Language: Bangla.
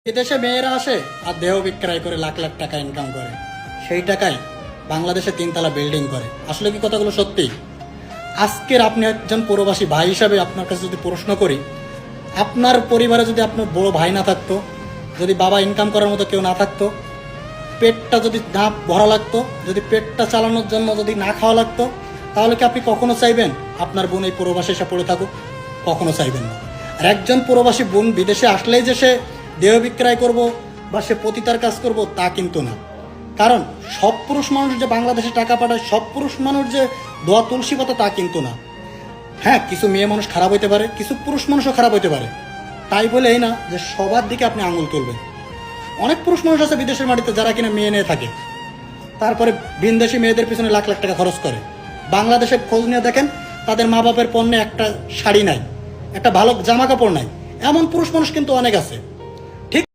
বিদেশে মেয়েরা আসে আর দেহ বিক্রয় করে লাখ লাখ টাকা ইনকাম করে, সেই টাকায় বাংলাদেশে 3 তলা বিল্ডিং করে। আসলে কি কথাগুলো সত্যি? আজকের আপনি একজন প্রবাসী ভাই হিসাবে আপনার কাছে যদি প্রশ্ন করি, আপনার পরিবারে যদি আপনার বড় ভাই না থাকতো, যদি বাবা ইনকাম করার মতো কেউ না থাকতো, পেটটা যদি না ভরা লাগতো, যদি পেটটা চালানোর জন্য যদি না খাওয়া লাগতো, তাহলে কি আপনি কখনো চাইবেন আপনার বোন এই প্রবাসে এসে পড়ে থাকুক? কখনো চাইবেন না। আর একজন প্রবাসী বোন বিদেশে আসলেই যে সে দেহ বিক্রয় করব বা সে পতিতার কাজ করব তা কিন্তু না। কারণ সব পুরুষ মানুষ যে বাংলাদেশে টাকা পাঠায়, সব পুরুষ মানুষ যে দোয়া তুলসী পাতা তা কিন্তু না। হ্যাঁ, কিছু মেয়ে মানুষ খারাপ হইতে পারে, কিছু পুরুষ মানুষও খারাপ হইতে পারে, তাই বলে এই না যে সবার দিকে আপনি আঙুল তুলবেন। অনেক পুরুষ মানুষ আছে বিদেশের মাটিতে যারা কিনা মেয়ে নিয়ে থাকে, তারপরে ভিনদেশি মেয়েদের পিছনে লাখ লাখ টাকা খরচ করে। বাংলাদেশে খোঁজ নিয়ে দেখেন, তাদের মা বাপের পণ্যে একটা শাড়ি নাই, একটা ভালো জামা কাপড় নাই, এমন পুরুষ মানুষ কিন্তু অনেক আছে।